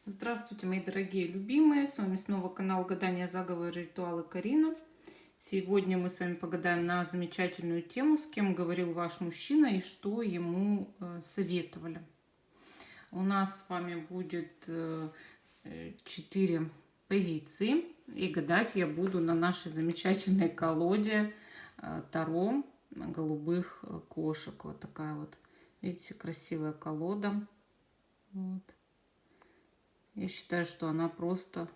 Здравствуйте, мои дорогие любимые! С вами снова канал Гадания, заговоры, ритуалы Карина. Сегодня мы с вами погадаем на замечательную тему, с кем говорил ваш мужчина и что ему советовали. У нас с вами будет 4 позиции, и гадать я буду на нашей замечательной колоде Таро голубых кошек. Вот такая вот, видите, красивая колода. Вот. Я считаю, что она просто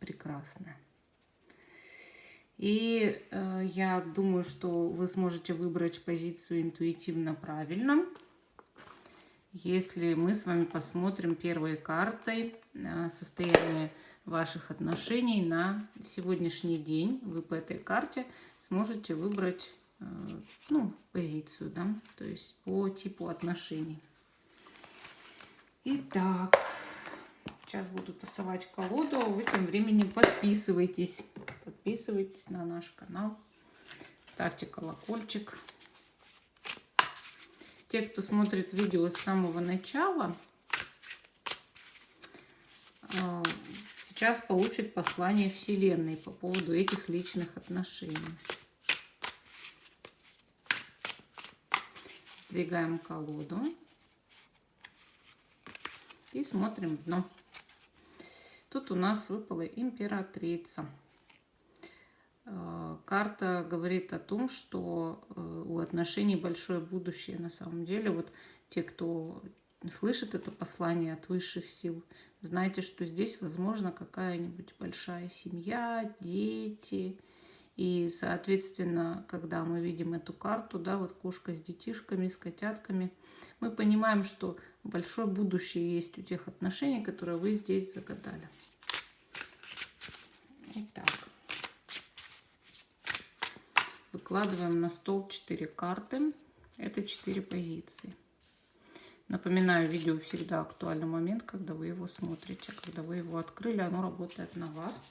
прекрасная. И я думаю, что вы сможете выбрать позицию интуитивно правильно, если мы с вами посмотрим первой картой состояние ваших отношений на сегодняшний день. Вы по этой карте сможете выбрать позицию, да, то есть по типу отношений. Итак. Сейчас буду тасовать колоду, а вы тем временем подписывайтесь. Подписывайтесь на наш канал, ставьте колокольчик. Те, кто смотрит видео с самого начала, сейчас получат послание Вселенной по поводу этих личных отношений. Сдвигаем колоду и смотрим дно. Тут у нас выпала императрица. Карта говорит о том, что у отношений большое будущее на самом деле. Вот те, кто слышит это послание от высших сил, знайте, что здесь возможно какая-нибудь большая семья, дети. И, соответственно, когда мы видим эту карту, да, вот кошка с детишками, с котятками, мы понимаем, что большое будущее есть у тех отношений, которые вы здесь загадали. Итак, выкладываем на стол 4 карты. Это 4 позиции. Напоминаю, видео всегда актуальный момент, когда вы его смотрите. Когда вы его открыли, оно работает на вас.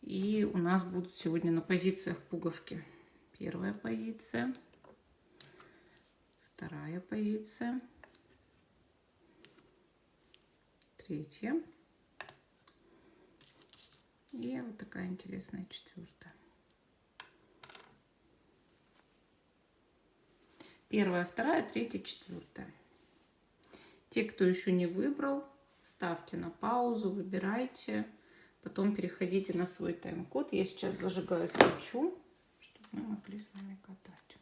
И у нас будут сегодня на позициях пуговки. Первая позиция, вторая позиция, третья и вот такая интересная четвертая. Первая, вторая, третья, четвертая. Те, кто еще не выбрал, ставьте на паузу, выбирайте. Потом переходите на свой тайм-код. Я сейчас зажигаю свечу, чтобы мы могли с вами гадать.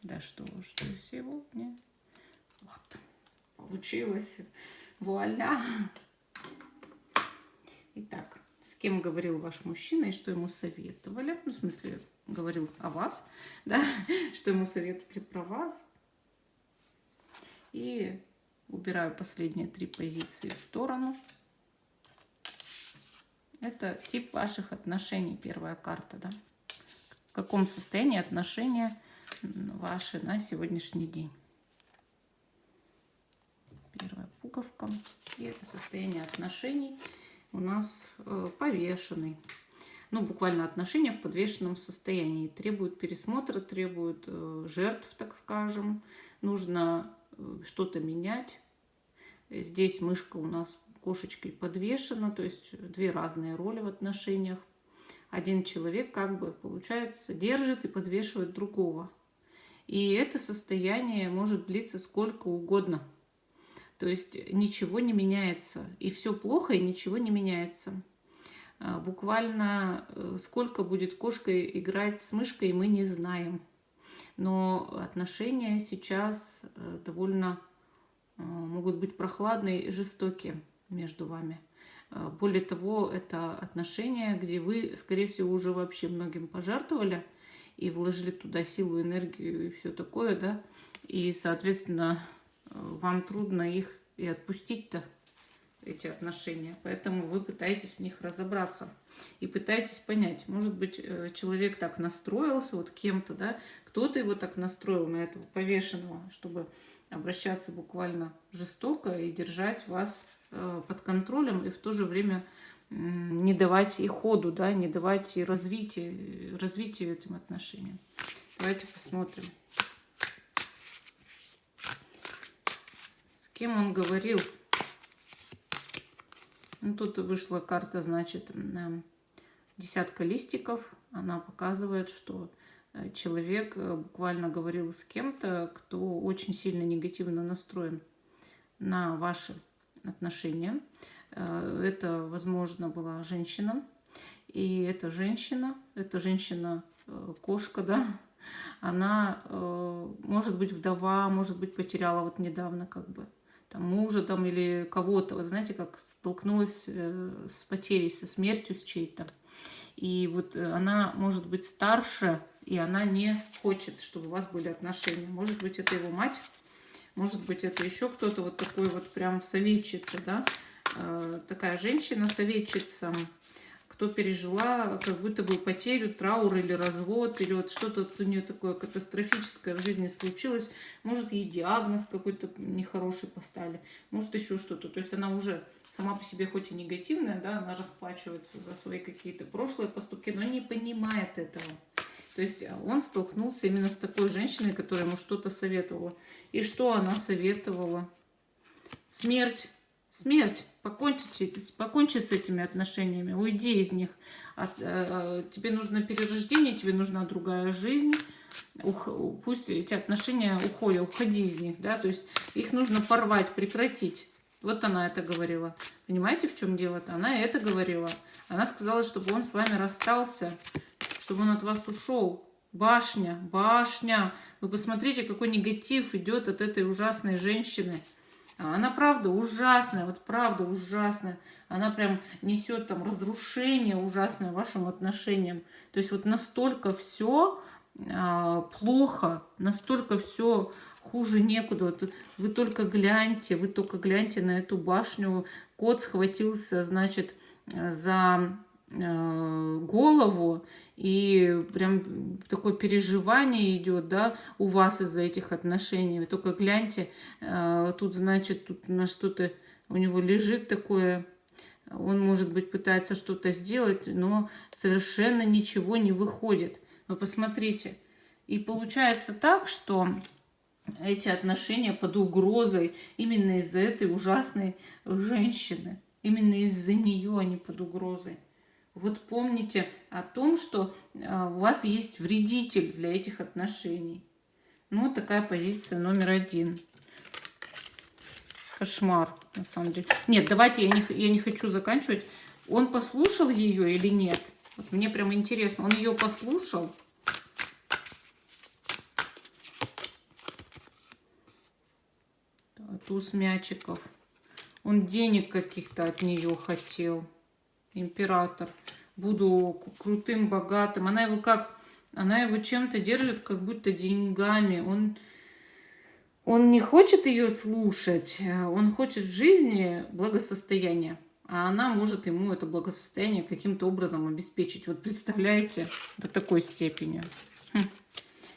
Да что сегодня? Вот, получилось. Вуаля! Итак, с кем говорил ваш мужчина и что ему советовали? Ну, в смысле, говорил о вас, да? Что ему советовали про вас? И убираю последние 3 позиции в сторону. Это тип ваших отношений, первая карта, да? В каком состоянии отношения ваши на сегодняшний день? Первая пуговка. И это состояние отношений у нас повешенный. Ну, буквально отношения в подвешенном состоянии. Требуют пересмотра, требуют жертв, так скажем. Нужно что-то менять. Здесь мышка у нас кошечкой подвешена, то есть 2 разные роли в отношениях. Один человек как бы, получается, держит и подвешивает другого. И это состояние может длиться сколько угодно. То есть ничего не меняется. И все плохо, и ничего не меняется. Буквально сколько будет кошка играть с мышкой, мы не знаем. Но отношения сейчас довольно могут быть прохладные и жестокие между вами. Более того, это отношения, где вы, скорее всего, уже вообще многим пожертвовали и вложили туда силу, энергию и все такое, да. И, соответственно, вам трудно их и отпустить-то, эти отношения. Поэтому вы пытаетесь в них разобраться и пытаетесь понять. Может быть, человек так настроился вот кем-то, да, кто-то его так настроил на этого повешенного, чтобы обращаться буквально жестоко и держать вас под контролем и в то же время не давать и ходу, да, не давать и развитию этим отношениям. Давайте посмотрим. кем он говорил. Ну, тут вышла карта, значит, десятка листиков. Она показывает, что человек буквально говорил с кем-то, кто очень сильно негативно настроен на ваши отношения. Это, возможно, была женщина. И эта женщина кошка, да, она может быть вдова, может быть потеряла вот недавно как бы там мужа там или кого-то, вот знаете, как столкнулась с потерей, со смертью с чьей-то. И вот она может быть старше, и она не хочет, чтобы у вас были отношения. Может быть, это его мать, может быть, это еще кто-то вот такой вот прям советчица, да, такая женщина-советчица, кто пережила как будто бы потерю, траур или развод, или вот что-то у нее такое катастрофическое в жизни случилось. Может, ей диагноз какой-то нехороший поставили, может, еще что-то. То есть она уже сама по себе хоть и негативная, да, она расплачивается за свои какие-то прошлые поступки, но не понимает этого. То есть он столкнулся именно с такой женщиной, которая ему что-то советовала. И что она советовала? Смерть. Смерть. Покончи с этими отношениями. Уйди из них. Тебе нужно перерождение, тебе нужна другая жизнь. Пусть эти отношения уходят, уходи из них. Да? То есть их нужно порвать, прекратить. Вот она это говорила. Понимаете, в чем дело-то? Она это говорила. Она сказала, чтобы он с вами расстался, чтобы он от вас ушел. Башня, башня. Вы посмотрите, какой негатив идет от этой ужасной женщины. Она правда ужасная, вот правда ужасная. Она прям несет там разрушение ужасное вашим отношениям. То есть вот настолько все плохо, настолько все хуже некуда. Вот вы только гляньте на эту башню. Кот схватился, значит, за голову, и прям такое переживание идет, да, у вас из-за этих отношений. Вы только гляньте, тут, значит, тут на что-то у него лежит такое, он, может быть, пытается что-то сделать, но совершенно ничего не выходит. Вы посмотрите. И получается так, что эти отношения под угрозой именно из-за этой ужасной женщины. Именно из-за нее они под угрозой. Вот помните о том, что у вас есть вредитель для этих отношений. Ну, вот такая позиция номер 1. Кошмар, на самом деле. Нет, давайте, я не хочу заканчивать. Он послушал ее или нет? Вот мне прям интересно. Он ее послушал? Туз мячиков. Он денег каких-то от нее хотел. Император. Буду крутым, богатым. Она его чем-то держит, как будто деньгами. Он не хочет ее слушать. Он хочет в жизни благосостояния. А она может ему это благосостояние каким-то образом обеспечить. Вот представляете, до такой степени.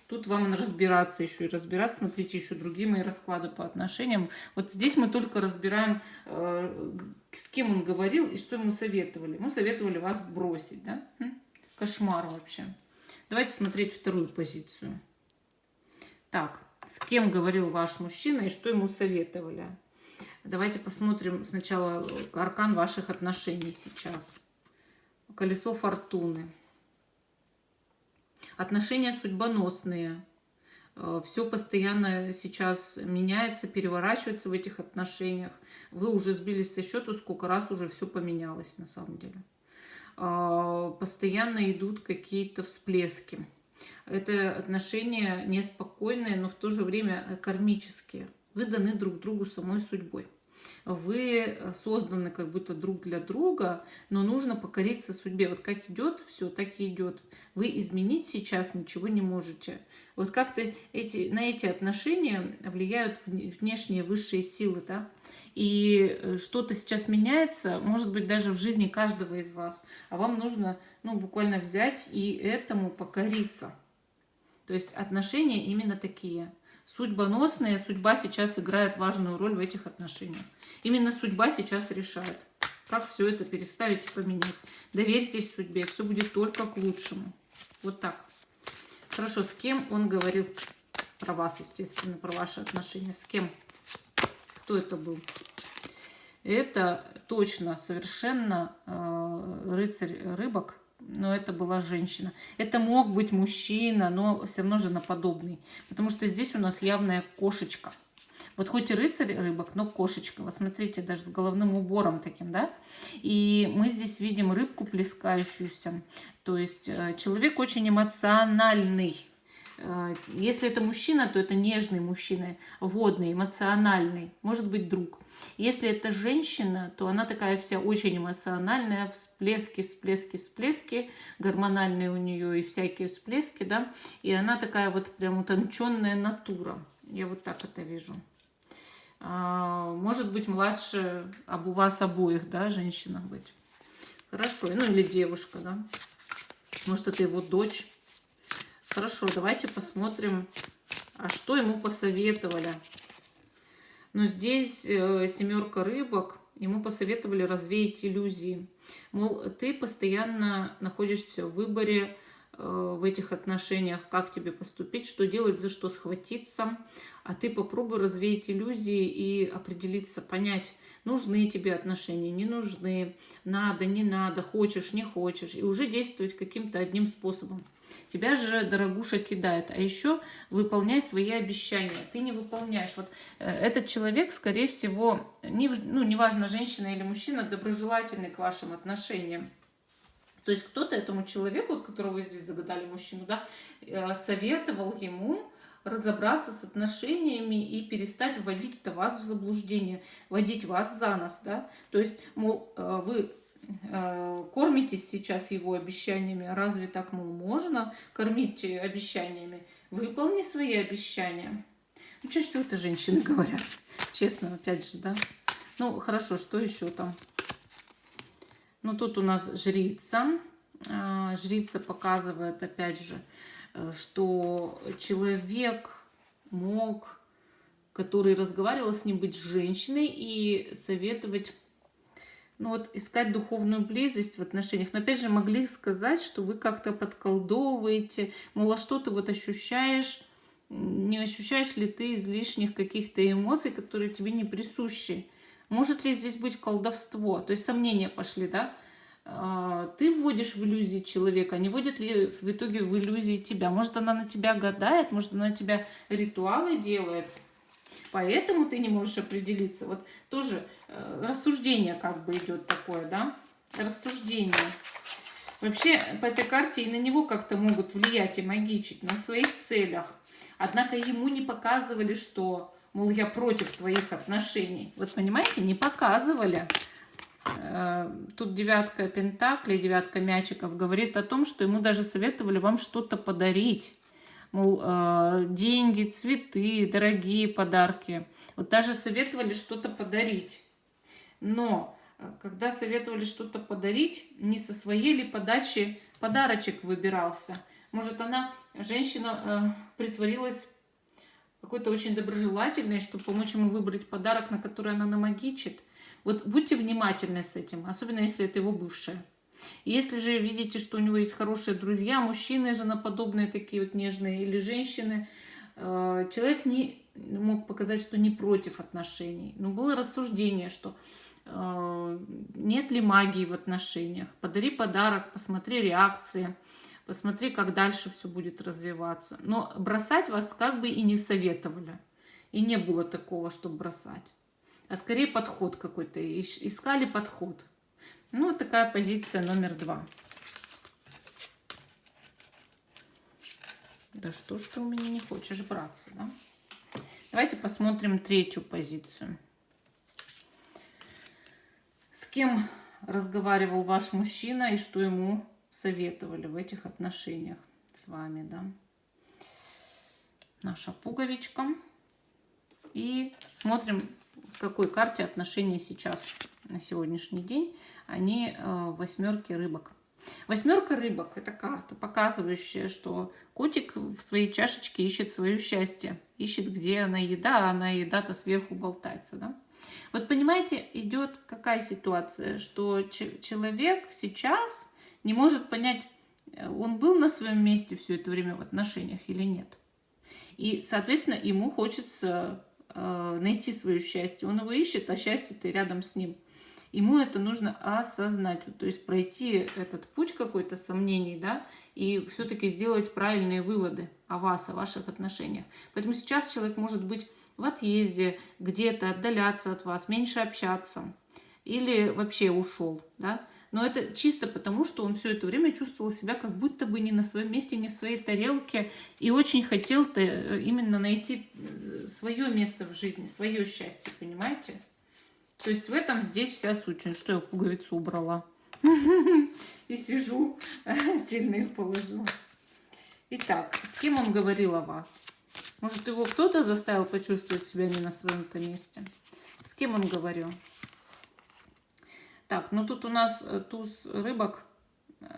Тут вам разбираться еще и разбираться. Смотрите, еще другие мои расклады по отношениям. Вот здесь мы только разбираем, с кем он говорил и что ему советовали. Ему советовали вас бросить, да? Кошмар вообще. Давайте смотреть вторую позицию. Так, с кем говорил ваш мужчина и что ему советовали. Давайте посмотрим сначала аркан ваших отношений сейчас. Колесо фортуны. Отношения судьбоносные. Все постоянно сейчас меняется, переворачивается в этих отношениях. Вы уже сбились со счету, сколько раз уже все поменялось на самом деле. Постоянно идут какие-то всплески. Это отношения неспокойные, но в то же время кармические. Вы даны друг другу самой судьбой. Вы созданы как будто друг для друга, но нужно покориться судьбе. Вот как идет, все так и идет. Вы изменить сейчас ничего не можете. Вот как-то на эти отношения влияют внешние высшие силы, да? И что-то сейчас меняется, может быть, даже в жизни каждого из вас. А вам нужно, буквально взять и этому покориться. То есть отношения именно такие. Судьбоносные, судьба сейчас играет важную роль в этих отношениях. Именно судьба сейчас решает, как все это переставить и поменять. Доверьтесь судьбе, все будет только к лучшему. Вот так. Хорошо, с кем он говорил про вас, естественно, про ваши отношения? С кем? Кто это был? Это точно, совершенно рыцарь рыбок, но это была женщина. Это мог быть мужчина, но все равно женоподобный, потому что здесь у нас явная кошечка. Вот хоть и рыцарь рыбок, но кошечка. Вот смотрите, даже с головным убором таким, да? И мы здесь видим рыбку плескающуюся. То есть человек очень эмоциональный. Если это мужчина, то это нежный мужчина, водный, эмоциональный, может быть, друг. Если это женщина, то она такая вся очень эмоциональная, всплески, всплески, всплески, гормональные у нее и всякие всплески, да, и она такая вот прям утонченная натура. Я вот так это вижу. Может быть, младше у вас обоих, да, женщина быть. Хорошо, ну или девушка, да. Может, это его дочь. Хорошо, давайте посмотрим, а что ему посоветовали. Но здесь семерка рыбок, ему посоветовали развеять иллюзии. Мол, ты постоянно находишься в выборе в этих отношениях, как тебе поступить, что делать, за что схватиться. А ты попробуй развеять иллюзии и определиться, понять, нужны тебе отношения, не нужны, надо, не надо, хочешь, не хочешь. И уже действовать каким-то одним способом. Тебя же, дорогуша, кидает. А еще выполняй свои обещания. Ты не выполняешь. Вот этот человек, скорее всего, неважно, женщина или мужчина, доброжелательный к вашим отношениям. То есть кто-то этому человеку, вот которого вы здесь загадали, мужчину, да, советовал ему разобраться с отношениями и перестать вводить вас в заблуждение, вводить вас за нос, да. То есть, мол, вы кормитесь сейчас его обещаниями. Разве так, мол, можно кормить обещаниями? Выполни свои обещания. Ну, чаще всего это женщины говорят. Честно, опять же, да. Ну, хорошо, что еще там? Ну, тут у нас жрица. Жрица показывает, опять же, что человек мог, который разговаривал с ним, быть женщиной и советовать, ну вот, искать духовную близость в отношениях. Но опять же могли сказать, что вы как-то подколдовываете, мол, а что ты вот ощущаешь, не ощущаешь ли ты излишних каких-то эмоций, которые тебе не присущи? Может ли здесь быть колдовство? То есть сомнения пошли, да? Ты вводишь в иллюзии человека, не вводит ли в итоге в иллюзии тебя? Может, она на тебя гадает, может, она на тебя ритуалы делает, поэтому ты не можешь определиться. Вот тоже рассуждение как бы идет такое, да? Рассуждение. Вообще по этой карте и на него как-то могут влиять и магичить, но в своих целях. Однако ему не показывали, что, мол, я против твоих отношений. Вот понимаете, не показывали. Тут девятка пентаклей, девятка мячиков говорит о том, что ему даже советовали вам что-то подарить. Мол, деньги, цветы, дорогие подарки. Вот даже советовали что-то подарить. Но когда советовали что-то подарить, не со своей ли подачи подарочек выбирался. Может, она, женщина, притворилась какой-то очень доброжелательной, чтобы помочь ему выбрать подарок, на который она намагичит. Вот будьте внимательны с этим, особенно если это его бывшая. Если же видите, что у него есть хорошие друзья, мужчины, женоподобные такие вот нежные, или женщины, человек не мог показать, что не против отношений. Но было рассуждение, что нет ли магии в отношениях. Подари подарок, посмотри реакции, посмотри, как дальше все будет развиваться. Но бросать вас как бы и не советовали. И не было такого, чтобы бросать. А скорее подход какой-то. Искали подход. Ну, вот такая позиция номер 2. Да что ж ты у меня не хочешь браться, да? Давайте посмотрим третью позицию. С кем разговаривал ваш мужчина и что ему советовали в этих отношениях с вами, да? Наша пуговичка. И смотрим, в какой карте отношения сейчас на сегодняшний день. Они в восьмерке рыбок. Восьмерка рыбок – это карта, показывающая, что котик в своей чашечке ищет свое счастье. Ищет, где она еда, а она еда-то сверху болтается. Да? Вот понимаете, идет какая ситуация, что человек сейчас не может понять, он был на своем месте все это время в отношениях или нет. И, соответственно, ему хочется найти свое счастье. Он его ищет, а счастье-то рядом с ним. Ему это нужно осознать, то есть пройти этот путь какой-то сомнений, да, и все-таки сделать правильные выводы о вас, о ваших отношениях. Поэтому сейчас человек может быть в отъезде, где-то отдаляться от вас, меньше общаться или вообще ушел, да. Но это чисто потому, что он все это время чувствовал себя как будто бы не на своем месте, не в своей тарелке, и очень хотел-то именно найти свое место в жизни, свое счастье, понимаете? То есть в этом здесь вся суть. Что я пуговицу убрала? И сижу, отдельно их положила. Итак, с кем он говорил о вас? Может, его кто-то заставил почувствовать себя не на своем-то месте? С кем он говорил? Так, ну тут у нас туз рыбок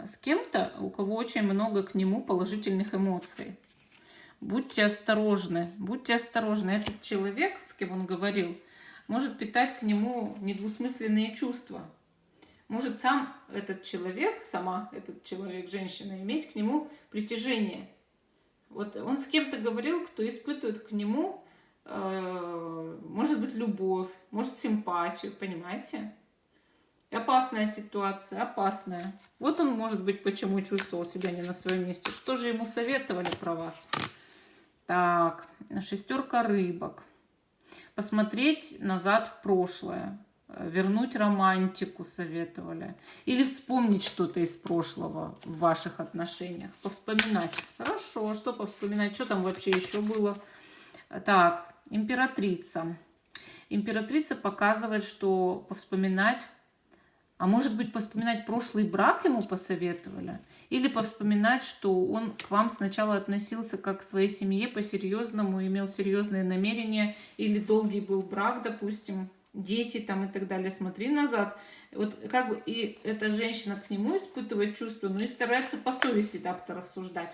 с кем-то, у кого очень много к нему положительных эмоций. Будьте осторожны, будьте осторожны. Этот человек, с кем он говорил, может питать к нему недвусмысленные чувства. Может сам этот человек, сама этот человек, женщина, иметь к нему притяжение. Вот он с кем-то говорил, кто испытывает к нему, может быть, любовь, может, симпатию, понимаете? Опасная ситуация, опасная. Вот он, может быть, почему чувствовал себя не на своем месте. Что же ему советовали про вас? Так, 6 рыбок. Посмотреть назад в прошлое. Вернуть романтику советовали. Или вспомнить что-то из прошлого в ваших отношениях. Повспоминать. Хорошо, что повспоминать? Что там вообще еще было? Так, императрица. Императрица показывает, что повспоминать. А может быть, повспоминать прошлый брак ему посоветовали? Или повспоминать, что он к вам сначала относился как к своей семье по-серьезному, имел серьезные намерения, или долгий был брак, допустим, дети там и так далее. Смотри назад. Вот как бы и эта женщина к нему испытывает чувства, но и старается по совести так-то рассуждать,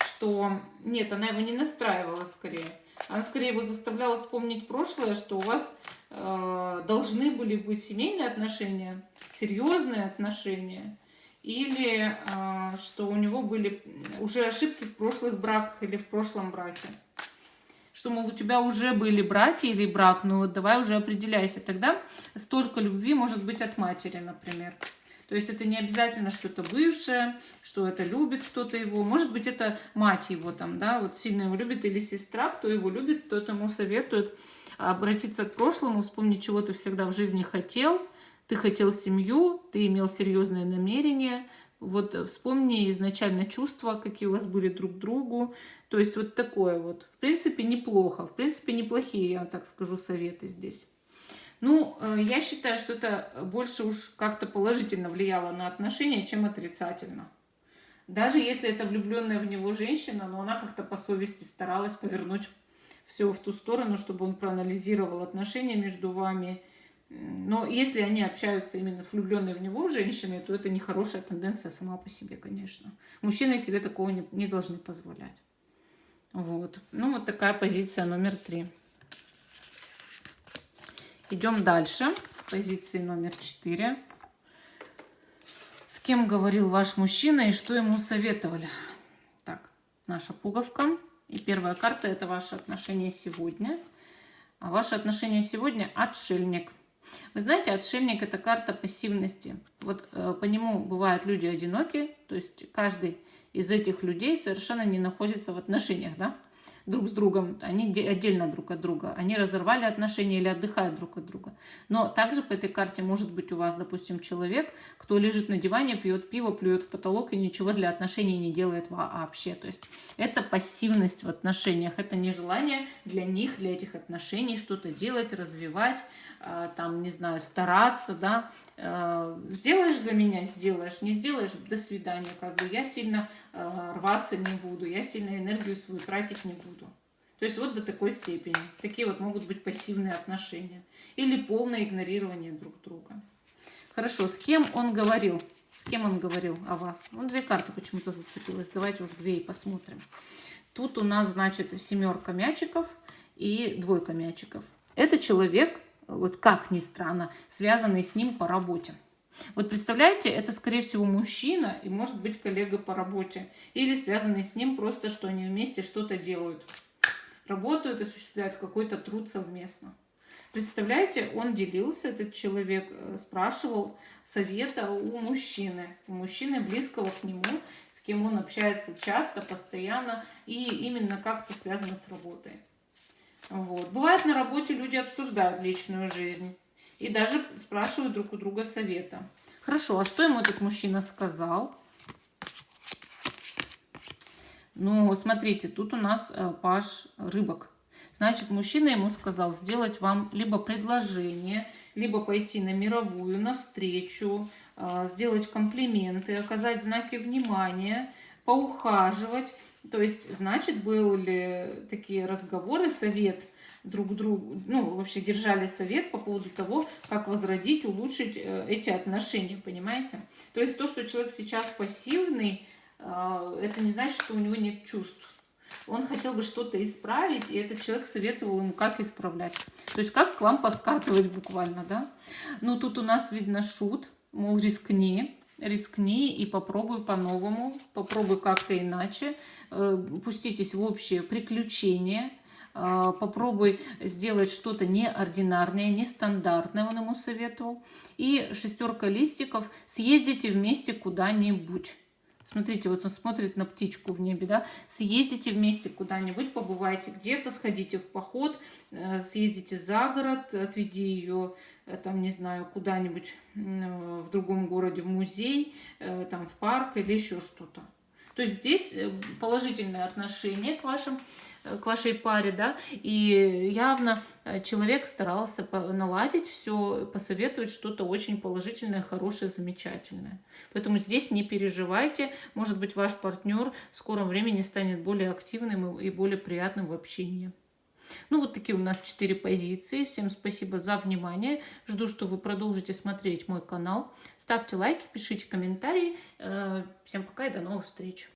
что нет, она его не настраивала скорее. Она скорее его заставляла вспомнить прошлое, что у вас должны были быть семейные отношения, серьезные отношения, или что у него были уже ошибки в прошлых браках или в прошлом браке. Что, мол, у тебя уже были браки или брак, ну вот давай уже определяйся. Тогда столько любви может быть от матери, например. То есть это не обязательно что-то бывшее, что это любит кто-то его. Может быть, это мать его там, да, вот сильно его любит, или сестра, кто его любит, тот ему советует обратиться к прошлому, вспомнить, чего ты всегда в жизни хотел. Ты хотел семью, ты имел серьезные намерения. Вот вспомни изначально чувства, какие у вас были друг к другу. То есть вот такое вот. В принципе, неплохо. В принципе, неплохие, я так скажу, советы здесь. Ну, я считаю, что это больше уж как-то положительно влияло на отношения, чем отрицательно. Даже если это влюбленная в него женщина, но она как-то по совести старалась повернуть все в ту сторону, чтобы он проанализировал отношения между вами. Но если они общаются именно с влюбленной в него женщиной, то это нехорошая тенденция сама по себе, конечно. Мужчины себе такого не должны позволять. Вот. Ну, вот такая позиция номер 3. Идем дальше. Позиции номер 4. С кем говорил ваш мужчина и что ему советовали? Так, наша пуговка. И первая карта – это ваши отношения сегодня. А ваши отношения сегодня – отшельник. Вы знаете, отшельник – это карта пассивности. Вот по нему бывают люди одинокие, то есть каждый из этих людей совершенно не находится в отношениях, да, друг с другом. Они отдельно друг от друга. Они разорвали отношения или отдыхают друг от друга. Но также по этой карте может быть у вас, допустим, человек, кто лежит на диване, пьет пиво, плюет в потолок и ничего для отношений не делает вообще. То есть это пассивность в отношениях. Это нежелание для них, для этих отношений что-то делать, развивать, там, не знаю, стараться, да. Сделаешь за меня, сделаешь, не сделаешь, до свидания. Как бы я сильно рваться не буду, я сильно энергию свою тратить не буду. То есть вот до такой степени. Такие вот могут быть пассивные отношения. Или полное игнорирование друг друга. Хорошо, с кем он говорил? С кем он говорил о вас? Ну, 2 карты почему-то зацепилась. Давайте уже 2 и посмотрим. Тут у нас, значит, 7 мячиков и 2 мячиков. Это человек, вот как ни странно, связанный с ним по работе. Вот представляете, это, скорее всего, мужчина и, может быть, коллега по работе. Или связанный с ним просто, что они вместе что-то делают. работают, осуществляют какой-то труд совместно. Представляете, он делился, этот человек, спрашивал совета у мужчины близкого к нему, с кем он общается часто, постоянно и именно как-то связано с работой. Вот. Бывает, на работе люди обсуждают личную жизнь и даже спрашивают друг у друга совета. Хорошо, а что ему этот мужчина сказал? Ну, смотрите, тут у нас паж рыбок. Значит, мужчина ему сказал сделать вам либо предложение, либо пойти на мировую, навстречу, сделать комплименты, оказать знаки внимания, поухаживать. То есть, значит, были такие разговоры, совет друг другу, ну, вообще держали совет по поводу того, как возродить, улучшить эти отношения, понимаете? То есть то, что человек сейчас пассивный, это не значит, что у него нет чувств. Он хотел бы что-то исправить, и этот человек советовал ему, как исправлять. То есть как к вам подкатывать буквально, да? Ну, тут у нас видно шут, мол, рискни и попробуй по-новому, попробуй как-то иначе, пуститесь в общее приключение, попробуй сделать что-то неординарное, нестандартное, он ему советовал. И 6 листиков, съездите вместе куда-нибудь. Смотрите, вот он смотрит на птичку в небе, да, съездите вместе куда-нибудь, побывайте где-то, сходите в поход, съездите за город, отведи ее, там, не знаю, куда-нибудь в другом городе, в музей, там, в парк или еще что-то. То есть здесь положительное отношение к вашей паре, да, и явно человек старался наладить все, посоветовать что-то очень положительное, хорошее, замечательное. Поэтому здесь не переживайте, может быть, ваш партнер в скором времени станет более активным и более приятным в общении. Ну, вот такие у нас 4 позиции. Всем спасибо за внимание. Жду, что вы продолжите смотреть мой канал. Ставьте лайки, пишите комментарии. Всем пока и до новых встреч.